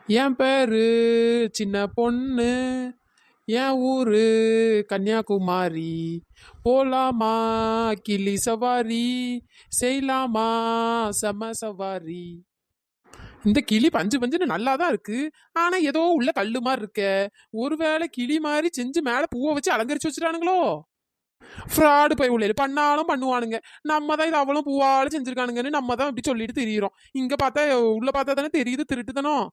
என் பேரு சின்ன பொண்ணு, என் ஊரு கன்னியாகுமரி. போலாமா கிளி சவாரி, செய்யலாமா செம சவாரி. இந்த கிளி பஞ்சு பஞ்சுன்னு நல்லா தான் இருக்கு. ஆனா ஏதோ உள்ள கல்லு மாதிரி இருக்க. ஒருவேளை கிளி மாதிரி செஞ்சு மேல பூவை வச்சு அலங்கரிச்சு வச்சுட்டானுங்களோ. ஃப்ராடு போய் உள்ள பண்ணாலும் பண்ணுவானுங்க. நம்ம தான் இது அவளும் பூவாலும் செஞ்சிருக்கானுங்கன்னு நம்ம தான் இப்படி சொல்லிட்டு திரியிறோம். இங்க பார்த்தா உள்ள பார்த்தா தானே தெரியுது திருட்டுத்தனம்.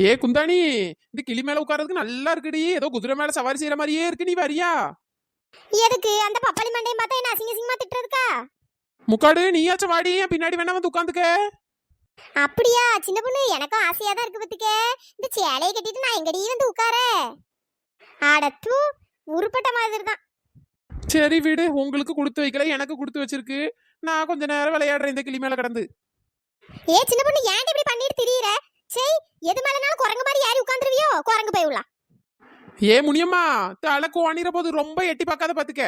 ஏ குந்தாணி, இந்த கிளி மேல உட்கார்றதுக்கு நல்லா இருக்குடி. ஏதோ குதிரை மேல சவாரி செய்யற மாதிரியே இருக்கு. நீ வரியா? எதுக்கு அந்த பப்பாளி மண்டையும் பார்த்தா என்ன அசிங்க அசிங்கமா திட்டுறதுக்கா? முக்காடு நீயாச்சும் வாடி, என் பின்னாடி வேணா வந்து உட்காந்துக்க. அப்படியா சின்ன பொண்ணு, எனக்கும் ஆசையா தான் இருக்கு பத்துக்க. இந்த சேலையை கட்டிட்டு நான் எங்கடி வந்து உட்கார? ஆடத்து உருப்பட்ட மாதிரி தான். சரி வீடு, உங்களுக்கு கொடுத்து வைக்கல, எனக்கு கொடுத்து வச்சிருக்கு. நான் கொஞ்ச நேரம் விளையாடுறேன் இந்த கிளி மேல கடந்து. ஏ சின்ன பொண்ணு, ஏன்டி இப்படி பண்ணிட்டு திரியிற? சரி, எது மேலனாலும் குரங்கு மாதிரி ஏறி உட்காந்துருவியோ? குரங்கு போய் உள்ள. ஏ முனியம்மா, தலை கோணிற போது ரொம்ப எட்டி பார்க்காத பாத்துக்க.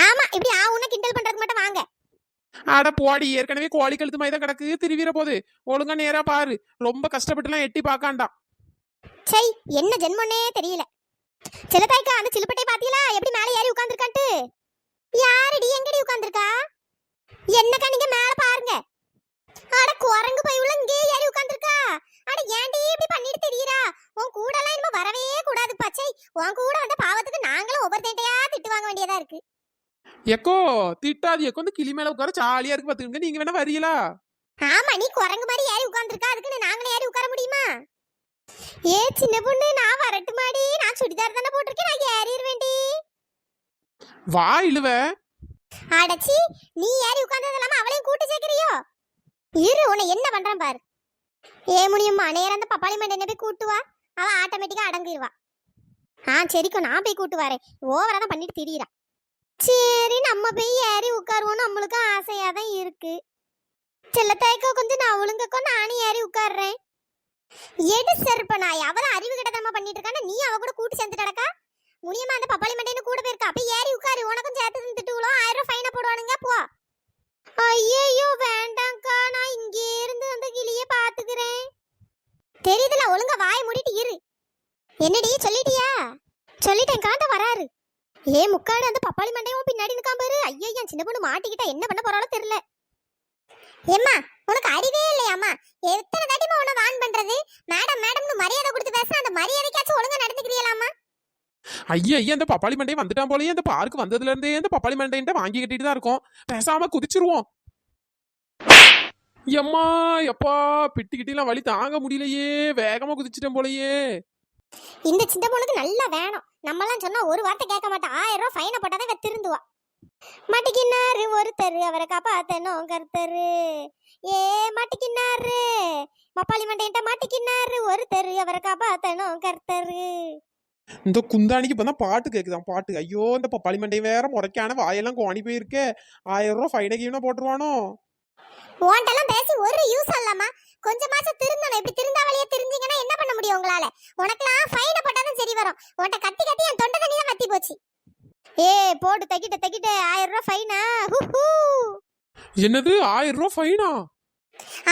ஆமா, இப்படி உன்னை கிண்டல் பண்றதுக்கு மட்டும் வாங்க. அட போடி, ஏற்கனவே கோழி கழுத்து மாதிரி தான் கிடக்கு, திருவிற போது. ஒழுங்கா நேரா பாரு. ரொம்ப கஷ்டப்பட்டுலாம் எட்டி பார்க்காண்டாம். சை, என்ன ஜென்மனே தெரியல. சிலத்தாய்க்கா, அந்த சிலுப்பட்டை பாத்தீங்களா எப்படி மேலே ஏறி உட்கார்ந்துருக்கான்ட்டு? யாரடி எங்கடி உட்கார்ந்துருக்கா? என்னக்கா நீங்க மேல பாருங்க. அட குரங்கு போய் உள்ள இங்கே ஏறி உட்கார்ந்துருக்கா. அட ஏன்டி இப்படி பண்ணிட்டு தெரியறா? உன் கூட எல்லாம் இனிமே வரவே கூடாது பச்சை. உன் கூட வந்த பாவத்துக்கு நாங்களும் ஒவ்வொருத்தையா திட்டு வாங்க வேண்டியதா இருக்கு. எக்கோ திட்டாதி எக்கோ, இந்த கிளி மேல உட்கார ஜாலியா இருக்கு பாத்துக்கங்க. நீங்க வேணா வரீங்களா? ஆமா, நீ குரங்கு மாதிரி ஏறி உட்கார்ந்துருக்கா, அதுக்குன்னு நாங்களே ஏறி உட்கார முடியுமா? ஏ சின்ன பொண்ணு, நான் வரட்டுமாடி? நான் சுடிதார் தானே போட்டிருக்கேன், நான் ஏறிடுவேன்டி. வா இழுவ. அடச்சி, நீ ஏறி உட்கார்ந்தது இல்லாம அவளையும் கூட்டு சேர்க்கிறியோ? இரு, உன்னை என்ன பண்றான் பாரு. ஏ முடியுமா, நேரம் அந்த பப்பாளி மண்டை என்ன போய் கூட்டு வா. அவ ஆட்டோமேட்டிக்கா அடங்கிடுவா. சரிக்கும், நான் போய் கூட்டு வரேன். ஓவரா தான் பண்ணிட்டு திரியிறா. சரி, நம்ம போய் ஏறி உட்காருவோம். நம்மளுக்கு ஆசையா தான் இருக்கு. செல்லத்தாய்க்கோ கொஞ்சம் நான் ஒழுங்கக்கோ, நானும் ஏறி உட்கார்றேன். எடு செருப்ப நாய், அவள அறிவு கிட்டதமா பண்ணிட்டு இருக்கான, நீ அவ கூட கூட்டு சேர்ந்துட்டடக்கா. முனியமா அந்த பப்பாளி மண்டைன்னு கூட போயிருக்கா. அப்ப ஏறி உட்காரு, உனக்கும் சேர்த்து திட்டுவளோ 1000 ரூபாய் ஃபைனை போடுவானுங்க போ. ஐயோ வேண்டாம்க்கா, நான் இங்கே இருந்து அந்த கிளிய பாத்துக்கிறேன். தெரியுதுல, ஒழுங்கா வாயை மூடிட்டு இரு. என்னடி சொல்லிட்டியா? சொல்லிட்டேன், காட்ட வராரு. ஏ முக்காடு, அந்த பப்பாளி மண்டையும் பின்னாடி நிக்காம பாரு. ஐயோ, என் சின்ன பொண்ணு மாட்டிக்கிட்டா, என்ன பண்ண போறாளோ தெரியல. ஏம்மா, உனக்கு அறிவே இல்லையாம்மா? எத்தனை தாட்டிமா உன்னை வான் பண்றது? மேடம் மேடம்னு மரியாதை கொடுத்து பேசுற, அந்த மரியாதைக்காச்சும் ஒழுங்கா நடந்துக்கிறீங்களாமா? ஐயா ஐயா, இந்த பப்பாளி மண்டையை வந்துட்டான் போலயே. இந்த பார்க்கு வந்ததுல இருந்தே இந்த பப்பாளி மண்டையிட்ட வாங்கி கட்டிட்டு தான் இருக்கோம். பேசாம குதிச்சிருவோம். எம்மா எப்பா, பிட்டிக்கிட்டிலாம் வலி தாங்க முடியலையே. வேகமா குதிச்சிட்டேன் போலயே. இந்த சின்ன பொண்ணுக்கு நல்லா வேணும். நம்மலாம் சொன்னா ஒரு வார்த்தை கேட்க மாட்டா. 1000 ரூபாய் ஃபைனை போட்டாதான் இவ திருந்துவா. மாட்டிக்கினாரு ஒருத்தரு, அவரை காப்பாத்தணும் கருத்தரு. ஏ மாட்டிக்கினாரு பப்பாளி மண்டையிட்ட, மாட்டிக்கினாரு ஒருத்தரு, அவரை காப்பாத்தணும் கருத்தரு. இந்த குந்தாணிக்கு இப்பதான் பாட்டு கேக்குதான் பாட்டு. ஐயோ, இந்த பப்பாளி மண்டை வேற முறைக்கான வாயெல்லாம் கோணி போயிருக்கே. 1000 ரூபாய் ஃபைனை கீழே போட்டுருவானோ. உன்ட்டெல்லாம் பேசி ஒரு யூஸ் இல்லாமா? கொஞ்சமாச்சும் திருந்தணும். இப்படி திருந்தா வழியா தெரிஞ்சீங்கன்னா என்ன பண்ண முடியும் உங்களால? உனக்கெல்லாம் ஃபைனை போட்டாதான் சரி வரும். உன்ட்ட கத்தி கத்தி என் தொண்டை தண்ணி தான் வத்தி போச்சு. ஏ போட்டு தக்கிட்ட 1000 ரூபாய் ஃபைனா? என்னது 1000 ரூபாய் ஃபைனா?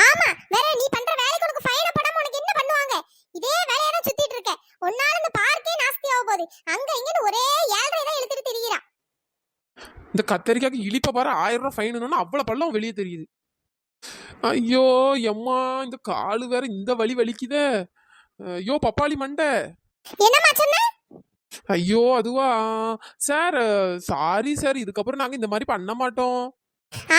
ஆமா, வேற நீ பண்ற வேலைக்கு உனக்கு ஃபைனை போடாம உனக்கு என்ன பண்ணுவாங்க? இதே வேலையா தான் சுத்திட்டு இருக்க. ஒன்னால இந்த பார்க்கே நாஸ்தியா போகுது. அங்க இங்கன்னு ஒரே 7.5 தான் இழுத்துட்டு திரியிறா. இந்த கத்தரிக்காக்கு இழிப்ப பாரு. 1000 ரூபாய் ஃபைனுன்னு அவ்வளவு பள்ளம் வெளியே தெரியுது. ஐயோ எம்மா, இந்த காலு வேற இந்த வலி வலிக்குதே. ஐயோ பப்பாளி மண்டை. என்னம்மா சொன்ன? ஐயோ அதுவா சார், சாரி சார், இதுக்கப்புறம் நாங்க இந்த மாதிரி பண்ண மாட்டோம்.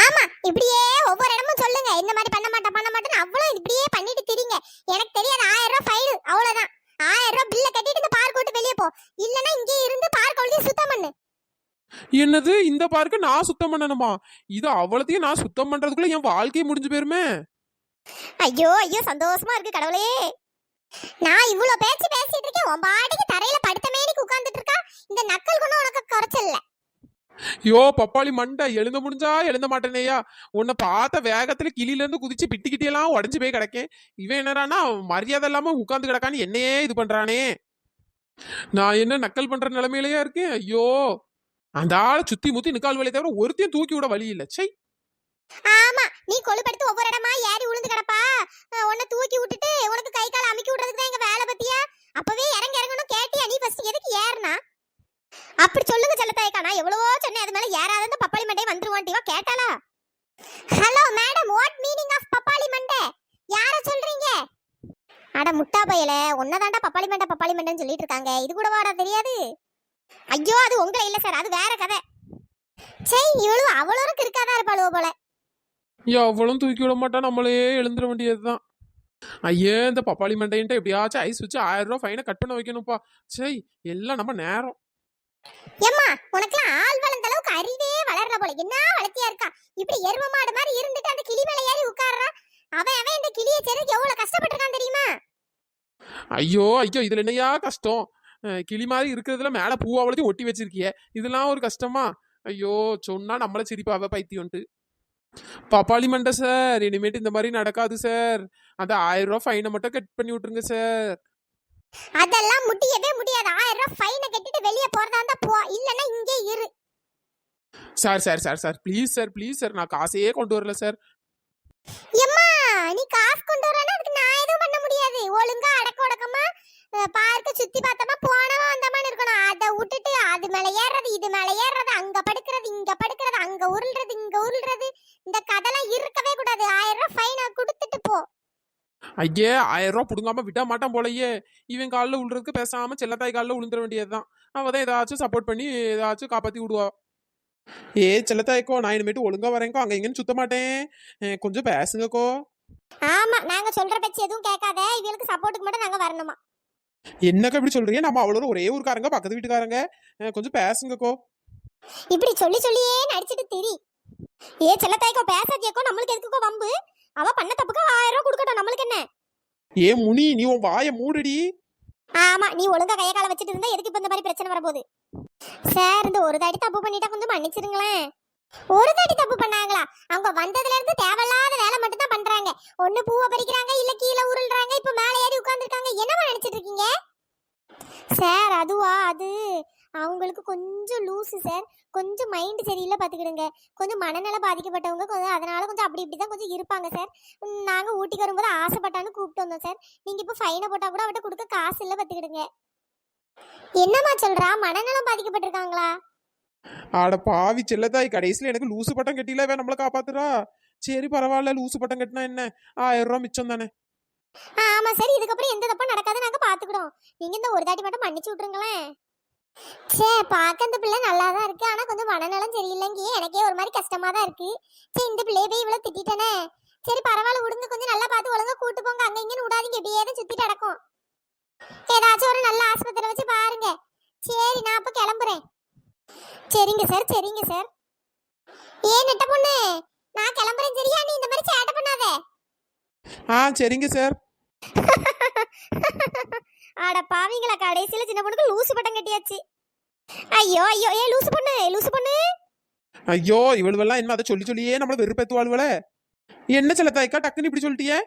ஆமா, இப்படியே ஒவ்வொரு இடமும் சொல்லுங்க. இந்த மாதிரி பண்ண மாட்டேன்னு அவ்வளவு இப்படியே பண்ணிட்டு திரிங்க. எனக்கு தெரியாது, 1000 ரூபாய் ஃபைன் அவ்வளவுதான். 1000 ரூபாய் பில்ல கட்டிட்டு இந்த பார்க் விட்டு வெளியே போ. இல்லனா இங்கே இருந்து பார்க் ஒழுங்கா சுத்தம் பண்ணு. என்னது, இந்த பார்க்க நான் சுத்தம் பண்ணணுமா? இது அவ்வளத்தையும் நான் சுத்தம் பண்றதுக்குள்ள என் வாழ்க்கையை முடிஞ்சு போயிருமே. ஐயோ ஐயோ, சந்தோஷமா இருக்கு கடவுளே. நான் இவ்வளவு பேச்சு பேசிட்டு இருக்கேன், உன் பாட்டுக்கு தரையில படுத்த மேனிக்கு உட்கார்ந்துட்டு இருக்கா. இந்த நக்கல் கொண்டு உனக்கு குறைச்சல்ல. யோ பப்பாளி மண்டை, எழுந்த முடிஞ்சா எழுந்த மாட்டேனேயா. உன்னை பார்த்த வேகத்துல கிளியில இருந்து குதிச்சு பிட்டிக்கிட்டியெல்லாம் உடஞ்சு போய் கிடக்கேன். இவன் என்னடானா மரியாதை இல்லாம உட்கார்ந்து கிடக்கான்னு என்னையே இது பண்றானே. நான் என்ன நக்கல் பண்ற நிலைமையிலயா இருக்கேன். ஐயோ, அந்த ஆளை சுத்தி முத்தி நிக்கால் வழியை தவிர ஒருத்தையும் தூக்கி விட வழி இல்லை. சை, ஆமா, நீ கொழுப்படுத்து ஒவ்வொரு இடமா ஏறி உளுந்து கிடப்பா. உன்னை தூக்கி விட்டுட்டு உனக்கு கை கால் அப்படி சொல்லுங்க செல்லத்தாய்க்கா, நான் எவ்வளவோ சொன்னேன் அது மேல ஏறாத அந்த பப்பாளி மண்டை வந்துருவான்ட்டிவா கேட்டாளா? Hello madam, what meaning of பப்பாளி மண்டை? யார சொல்றீங்க? அட முட்டா பயல, உன்னதாண்டா பப்பாளி மண்டைன்னு சொல்லிட்டு இருக்காங்க. இது கூட வாடா தெரியாது? ஐயோ அது உங்களை இல்ல சார், அது வேற கதை. சரி இவ்வளவு அவ்வளோருக்கு இருக்காதா இருப்பாளுவோ போல. எவ்வளவும் தூக்கி விட மாட்டா, நம்மளே எழுந்துட வேண்டியதுதான். ஐயே இந்த பப்பாளி மண்டைன்ட்டு எப்படியாச்சும் ஐஸ் வச்சு 1000 ரூபாய் ஃபைனை கட் பண்ண வைக்கணும்ப்பா. சரி எல்லாம் நம்ம நேரம். ஏம்மா உனக்குலாம் ஆள் வளர்ந்த அளவுக்கு அறிவே வளரல போல. என்ன வளர்த்தியா இருக்கா, இப்படி எரும மாடு மாதிரி இருந்துட்டு அந்த கிளி மேல ஏறி உட்கார்றா. அவன் இந்த கிளியை சேர்த்து எவ்வளவு கஷ்டப்பட்டிருக்கான் தெரியுமா? ஐயோ ஐயோ இதுல என்னையா கஷ்டம்? கிளி மாதிரி இருக்கிறதுல மேல பூவாவளத்தையும் ஒட்டி வச்சிருக்கிய, இதெல்லாம் ஒரு கஷ்டமா? ஐயோ சொன்னா நம்மள சிரிப்பாவ பைத்தியம்ட்டு. பப்பாளி மண்டை சார், இனிமேட்டு இந்த மாதிரி நடக்காது சார். அந்த 1000 ரூபாய் ஃபைனை மட்டும் கட் பண்ணி விட்டுருங்க சார். அதெல்லாம் முடியவே முடியாது. 1000 ரூபாய் ஃபைனை கட்டிட்டு வெளியே போறதா இருந்தா போ, இல்லன்னா இங்கே இரு. Sir sir sir sir please sir please sir, நான் காசையே கொண்டு வரல சார். எம்மா நீ காசு கொண்டு வரனா அதுக்கு நான் எதுவும் பண்ண முடியாது. ஒழுங்கா அடக்க ஒடுக்கமா பார்க்க சுத்தி பார்த்தமா போனவா வந்தமான்னு இருக்கணும். அதை விட்டுட்டு அது மேல ஏறது இது மேல ஏறது, அங்க படுக்கிறது இங்க படுக்கிறது, அங்க உருள்றது இங்க உருள்றது, இந்த கதெல்லாம் இருக்கவே கூடாது. 1000 ரூபாய் ஃபைனை கொடுத்துட்டு போ. ஐயே 1000 ரூபாய் புடுங்காம விட மாட்டான் போலயே. இவன் காலில் விழுறதுக்கு பேசாம செல்லத்தாய் காலில் விழுந்துட வேண்டியதுதான். அவதான் ஏதாச்சும் சப்போர்ட் பண்ணி ஏதாச்சும் காப்பாத்தி விடுவா. ஏ செல்லத்தாய்க்கோ, நான் இனிமேட்டு ஒழுங்கா வரேங்கோ, அங்க இங்கன்னு சுத்த மாட்டேன். கொஞ்சம் பேசுங்கக்கோ. ஆமா நாங்க சொல்ற பேச்சு எதுவும் கேட்காத, இவங்களுக்கு சப்போர்ட்டுக்கு மட்டும் நாங்க வரணுமா? என்னக்கா இப்படி சொல்றீங்க? நம்ம அவ்வளோ ஒரே ஊருக்காரங்க, பக்கத்து வீட்டுக்காரங்க. கொஞ்சம் பேசுங்கக்கோ. இப்படி சொல்லி சொல்லியே நடிச்சிட்டு திரி. ஏ செல்லத்தாய்க்கோ பேசாதியக்கோ, நம்மளுக்கு எதுக்குக்கோ வம்பு? அவ பண்ண தப்புக்கு 1000 ரூபாய் கொடுக்கட்டும், நம்மளுக்கு என்ன? ஏ முனி, நீ உன் வாயை மூடுடி. ஆமா நீ ஒழுங்கா கைய கால வச்சிட்டு இருந்தா எதுக்கு இப்ப இந்த மாதிரி பிரச்சனை வரப்போகுது? சார் இந்த ஒரு தாட்டி தப்பு பண்ணிட்டா கொஞ்சம் மன்னிச்சிருங்களேன். ஒரு தாட்டி தப்பு பண்ணாங்களா? அவங்க வந்ததுல இருந்து தேவையில்லாத வேலை மட்டும் தான் பண்றாங்க. ஒண்ணு பூவை பறிக்கிறாங்க, இல்ல கீழே உருள்றாங்க, இப்ப மேலே ஏறி உட்கார்ந்துருக்காங்க. என்னமா நினைச்சிட்டு இருக்கீங்க? சார் அதுவா, அது அவங்களுக்கு கொஞ்சம் லூசு சார், கொஞ்சம் மைண்ட் சரியில்லை பார்த்துக்கிடுங்க. கொஞ்சம் மனநல பாதிக்கப்பட்டவங்க, கொஞ்சம் அதனால கொஞ்சம் அப்படி இப்படி தான் கொஞ்சம் இருப்பாங்க சார். நாங்கள் ஊட்டிக்கு வரும்போது ஆசைப்பட்டான்னு கூப்பிட்டு வந்தோம் சார். நீங்கள் இப்போ ஃபைனை போட்டால் கூட அவட்ட கொடுக்க காசு இல்லை பார்த்துக்கிடுங்க. என்னம்மா சொல்கிறா, மனநலம் பாதிக்கப்பட்டிருக்காங்களா? ஆட பாவி செல்லத்தாய், கடைசியில் எனக்கு லூசு பட்டம் கட்டில நம்மளை காப்பாத்துறா. சரி பரவாயில்ல, லூசு பட்டம் கட்டினா என்ன, 1000 ரூபாய் மிச்சம் தானே. ஆமா சரி, இதுக்கப்புறம் எந்த தப்பும் நடக்காது, நாங்க பாத்துக்கிறோம். நீங்க இந்த ஒரு தாட்டி மட்டும் மன்னிச்சு விட்டுருங்களேன். சே பார்க்க இந்த பிள்ளை நல்லா தான் இருக்கு, ஆனா கொஞ்சம் மனநலம் சரியில்லைங்க. எனக்கே ஒரு மாதிரி கஷ்டமா தான் இருக்கு. சரி இந்த பிள்ளைய போய் இவ்வளவு திட்டானே. சரி பரவாயில்ல விடுங்க, கொஞ்சம் நல்லா பார்த்து ஒழுங்கா கூட்டு போங்க. அங்க இங்கன்னு விடாதீங்க, இப்படியே தான் சுத்திட்டு நடக்கும். ஏதாச்சும் ஒரு நல்ல ஆஸ்பத்திரி வச்சு பாருங்க. சரி நான் அப்ப கிளம்புறேன். சரிங்க சார் சரிங்க சார். ஏன் நெட்ட பொண்ணு, நான் கிளம்புறேன் சரியா? நீ இந்த மாதிரி சேட்டை பண்ணாத. சரிங்க சார். ஆட பாவிங்களா, கடைசியில சின்ன பொண்ணுக்கு லூசு பட்டம் கட்டியாச்சு. ஐயோ ஐயோ, ஏ லூசு பொண்ணு லூசு பொண்ணு. ஐயோ இவளுவெல்லாம் என்ன அதை சொல்லி சொல்லியே நம்மள வெறுப்பேத்துவாளுவல. என்ன செல்லத்தாய்க்கா டக்குன்னு இப்படி சொல்லிட்டியே?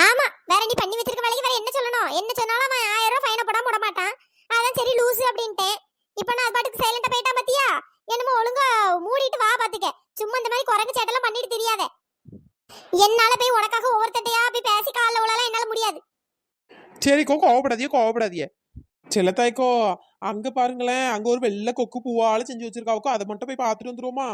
ஆமா வேற நீ பண்ணி வச்சிருக்க வேலைக்கு வேற என்ன சொல்லணும்? என்ன சொன்னாலும் அவன் 1000 ரூபாய் ஃபைனை போடாம விட மாட்டான். அதான் சரி லூசு அப்படின்ட்டேன். இப்போ நான் அது பாட்டுக்கு சைலண்டா போயிட்டா பாத்தியா? என்னமோ ஒழுங்கா மூடிட்டு வா பாத்துக்க. சும்மா இந்த மாதிரி குரங்கு சேட்டெல்லாம் பண்ணிட்டு தெரியாத. என்னால போய் உனக்காக ஒவ்வொருத்தட்டையா போய் பேசி காலில் உழலாம் என்னால முடியாது. சரிக்கோ, கோவப்படாதியே. செல்லத்தாய்க்கோ, அங்க பாருங்களேன், அங்க ஒரு வெள்ளை கொக்கு பூவால செஞ்சு வச்சிருக்காவுக்கோ, அதை மட்டும் போய் பார்த்துட்டு வந்துருவோமா?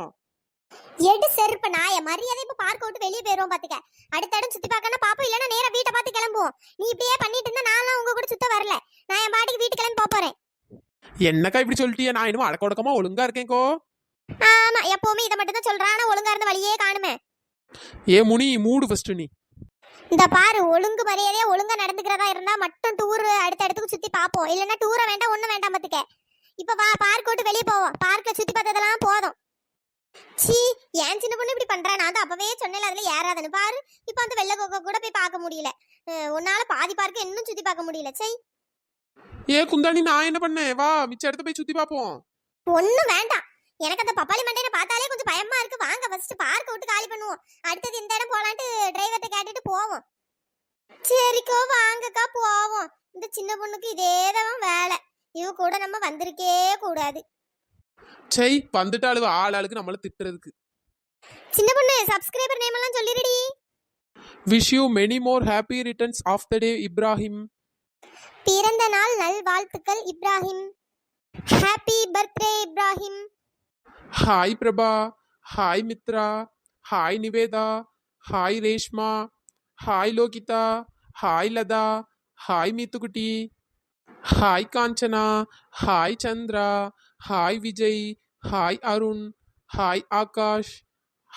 எடு செருப்பு நாய, மரியாதை இப்ப பார்க்க விட்டு வெளியே போயிருவோம் பாத்துக்க. அடுத்த இடம் சுத்தி பார்க்கணும் பாப்போம், இல்லன்னா நேரா வீட்டை பார்த்து கிளம்புவோம். நீ இப்படியே பண்ணிட்டு இருந்தா நான்லாம் உங்க கூட சுத்த வரல. நான் என் பாட்டுக்கு வீட்டு கிளம்பி போறேன். என்னக்கா இப்படி சொல்லிட்டியே? நான் இன்னும் அடக்க ஒடுக்கமா ஒழுங்கா இருக்கேன்கோ. ஆமா எப்பவுமே இதை மட்டும் தான் சொல்றான், ஆனா ஒழுங்கா இருந்த வழியே காணுமே. ஏ முனி மூடு ஃபர்ஸ்ட் நீ. இந்த பாரு, ஒழுங்கு மரியாதையா ஒழுங்கா நடந்துக்கிறதா இருந்தா மட்டும் டூர் அடுத்த இடத்துக்கு சுத்தி பாப்போம், இல்லன்னா டூரை வேண்டாம் ஒண்ணும் வேண்டாம் பாத்துக்க. இப்ப வா பார்க் விட்டு வெளியே போவோம். பார்க்ல சுத்தி பார்த்ததெல்லாம் போதும். சீ ஏன் சின்ன பொண்ணு இப்படி பண்றா? நான் தான் அப்பவே சொன்னேன் அதுல ஏறாதுன்னு. பாரு இப்ப அந்த வெள்ளை கொக்க கூட போய் பார்க்க முடியல. உன்னால பாதி பார்க்க இன்னும் சுத்தி பார்க்க முடியல. சை ஏ குந்தாணி, நான் என்ன பண்ணேன்? வா மிச்ச இடத்த போய் சுத்தி பாப்போம். ஒண்ணும் வேண்டாம், எனக்கு அந்த பப்பாளி மண்டையை பார்த்தாலே கொஞ்சம் பயமா இருக்கு. வாங்க ஃபர்ஸ்ட் பார்க்க விட்டு காலி பண்ணுவோம். அடுத்தது இந்த இடம் போலான்ட்டு டிரைவர்கிட்ட கேட்டுட்டு போவோம். சரிக்கோ வாங்கக்கா போவோம். இந்த சின்ன பொண்ணுக்கு இதேதான் வேலை. இவ கூட நம்ம வந்திருக்கே கூடாது. சை வந்துட்டாளு ஆளுக்கு நம்மள திட்டுறதுக்கு. சின்ன பொண்ணு சப்ஸ்கிரைபர் நேம் எல்லாம் சொல்லிருடி. Wish you many more happy returns of the day Ibrahim. பிறந்த நாள் நல் வாழ்த்துக்கள் Ibrahim. Happy birthday Ibrahim. Hi Prabha, hi Mithra, hi Nivetha, hi Reshma, hi Lohitha, hi Latha, hi மீத்துக்குட்டி, hi Kanchana, hi Chandra, hi Vijay, hi Arun, hi Akash,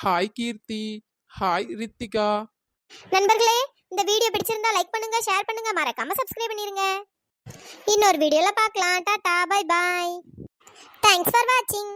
hi Keerthi, hi Rithika. நண்பர்களே, இந்த வீடியோ பிடிச்சிருந்தா லைக் பண்ணுங்க, ஷேர் பண்ணுங்க, மறக்காம சப்ஸ்கிரைப் பண்ணிருங்க. இன்னொரு வீடியோல பார்க்கலாம். டாடா, பை பை. தேங்க்ஸ் ஃபார் வாட்சிங்.